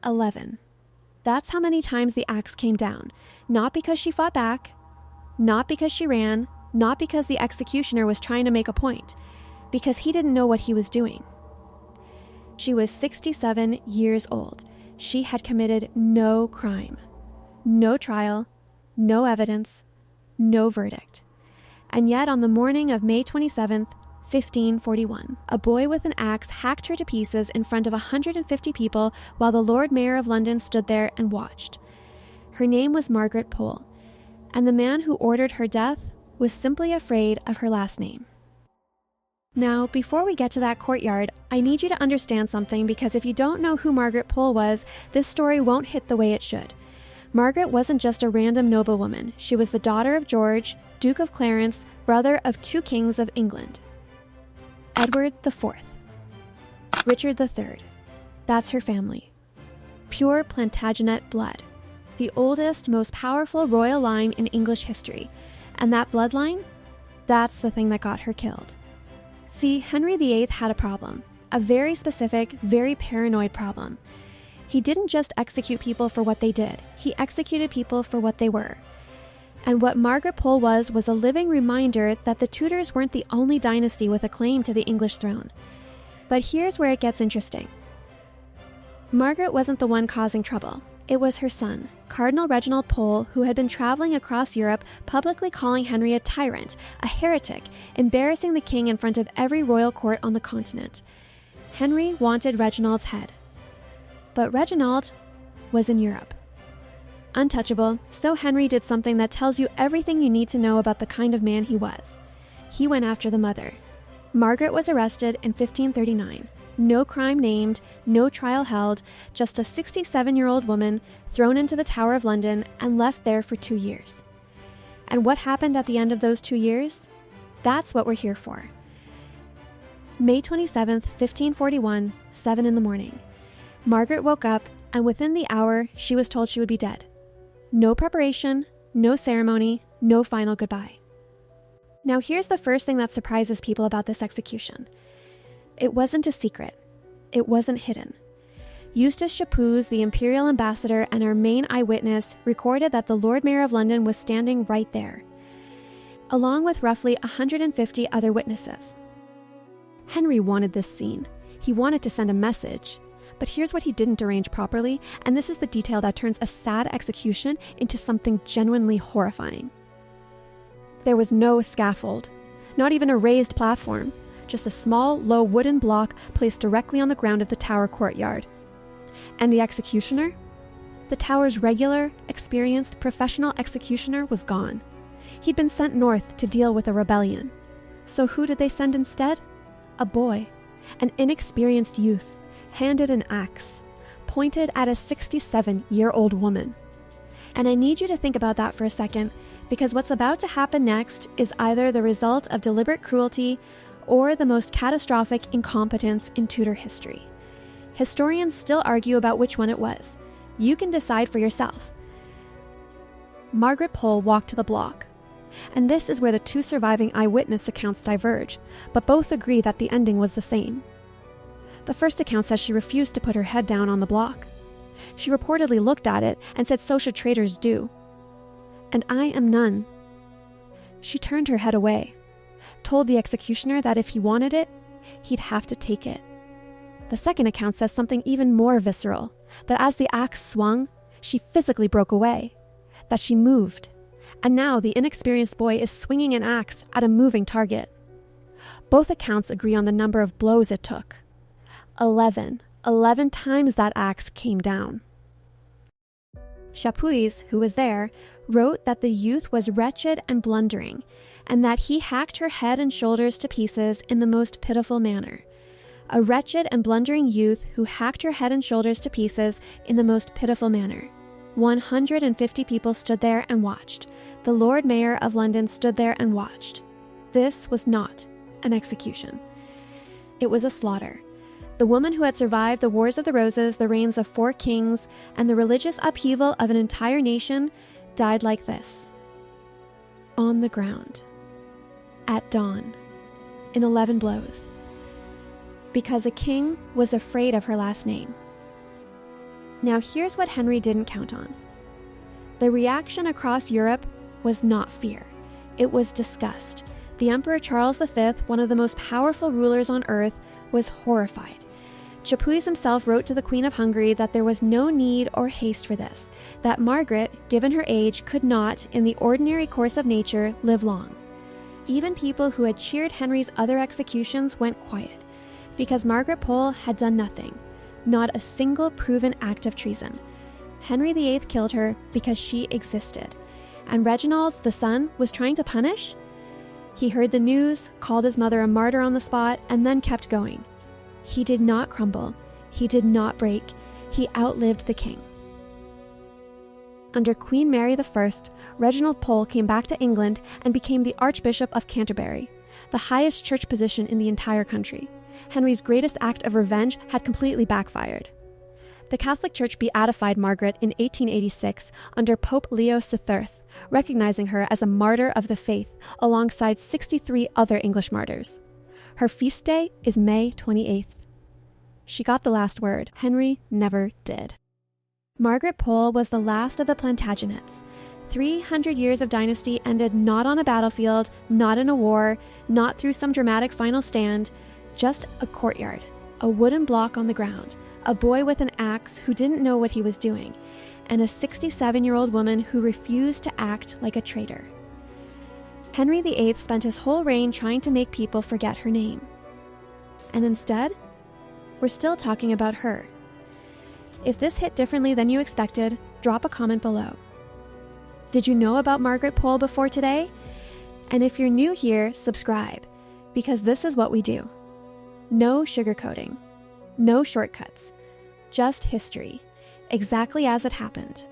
11. That's how many times the axe came down, not because she fought back, not because she ran, not because the executioner was trying to make a point, because he didn't know what he was doing. She was 67 years old. She had committed no crime, no trial, no evidence, no verdict. And yet on the morning of May 27th, 1541, a boy with an axe hacked her to pieces in front of 150 people while the Lord Mayor of London stood there and watched. Her name was Margaret Pole, and the man who ordered her death was simply afraid of her last name. Now, before we get to that courtyard, I need you to understand something, because if you don't know who Margaret Pole was, this story won't hit the way it should. Margaret wasn't just a random noblewoman. She was the daughter of George, Duke of Clarence, brother of 2 kings of England. Edward IV, Richard III, that's her family. Pure Plantagenet blood, the oldest, most powerful royal line in English history. And that bloodline, that's the thing that got her killed. See, Henry VIII had a problem, a very specific, very paranoid problem. He didn't just execute people for what they did, he executed people for what they were. And what Margaret Pole was a living reminder that the Tudors weren't the only dynasty with a claim to the English throne. But here's where it gets interesting. Margaret wasn't the one causing trouble. It was her son, Cardinal Reginald Pole, who had been traveling across Europe publicly calling Henry a tyrant, a heretic, embarrassing the king in front of every royal court on the continent. Henry wanted Reginald's head. But Reginald was in Europe. Untouchable, so Henry did something that tells you everything you need to know about the kind of man he was. He went after the mother. Margaret was arrested in 1539. No crime named, no trial held, just a 67-year-old woman thrown into the Tower of London and left there for 2 years. And what happened at the end of those 2 years? That's what we're here for. May 27th, 1541, 7 in the morning. Margaret woke up, and within the hour, she was told she would be dead. No preparation, no ceremony, no final goodbye. Now here's the first thing that surprises people about this execution. It wasn't a secret. It wasn't hidden. Eustace Chapuis, the imperial ambassador and our main eyewitness, recorded that the Lord Mayor of London was standing right there, along with roughly 150 other witnesses. Henry wanted this scene. He wanted to send a message. But here's what he didn't arrange properly, and this is the detail that turns a sad execution into something genuinely horrifying. There was no scaffold, not even a raised platform. Just a small, low wooden block placed directly on the ground of the tower courtyard. And the executioner? The tower's regular, experienced, professional executioner was gone. He'd been sent north to deal with a rebellion. So who did they send instead? A boy, an inexperienced youth, handed an axe, pointed at a 67-year-old woman. And I need you to think about that for a second, because what's about to happen next is either the result of deliberate cruelty or the most catastrophic incompetence in Tudor history. Historians still argue about which one it was. You can decide for yourself. Margaret Pole walked to the block. And this is where the 2 surviving eyewitness accounts diverge, but both agree that the ending was the same. The first account says she refused to put her head down on the block. She reportedly looked at it and said so should traitors do. And I am none. She turned her head away, told the executioner that if he wanted it, he'd have to take it. The second account says something even more visceral, that as the axe swung, she physically broke away, that she moved, and now the inexperienced boy is swinging an axe at a moving target. Both accounts agree on the number of blows it took. 11 times that axe came down. Chapuis, who was there, wrote that the youth was wretched and blundering, and that he hacked her head and shoulders to pieces in the most pitiful manner. A wretched and blundering youth who hacked her head and shoulders to pieces in the most pitiful manner. 150 people stood there and watched. The Lord Mayor of London stood there and watched. This was not an execution. It was a slaughter. The woman who had survived the Wars of the Roses, the reigns of 4 kings, and the religious upheaval of an entire nation died like this. On the ground. At dawn. In 11 blows. Because a king was afraid of her last name. Now here's what Henry didn't count on. The reaction across Europe was not fear. It was disgust. The Emperor Charles V, one of the most powerful rulers on earth, was horrified. Chapuis himself wrote to the Queen of Hungary that there was no need or haste for this, that Margaret, given her age, could not, in the ordinary course of nature, live long. Even people who had cheered Henry's other executions went quiet, because Margaret Pole had done nothing, not a single proven act of treason. Henry VIII killed her because she existed, and Reginald, the son, was trying to punish? He heard the news, called his mother a martyr on the spot, and then kept going. He did not crumble. He did not break. He outlived the king. Under Queen Mary I, Reginald Pole came back to England and became the Archbishop of Canterbury, the highest church position in the entire country. Henry's greatest act of revenge had completely backfired. The Catholic Church beatified Margaret in 1886 under Pope Leo III, recognizing her as a martyr of the faith alongside 63 other English martyrs. Her feast day is May 28th. She got the last word. Henry never did. Margaret Pole was the last of the Plantagenets. 300 years of dynasty ended not on a battlefield, not in a war, not through some dramatic final stand, just a courtyard, a wooden block on the ground, a boy with an axe who didn't know what he was doing, and a 67-year-old woman who refused to act like a traitor. Henry VIII spent his whole reign trying to make people forget her name. And instead, we're still talking about her. If this hit differently than you expected, drop a comment below. Did you know about Margaret Pole before today? And if you're new here, subscribe, because this is what we do. No sugarcoating, no shortcuts, just history, exactly as it happened.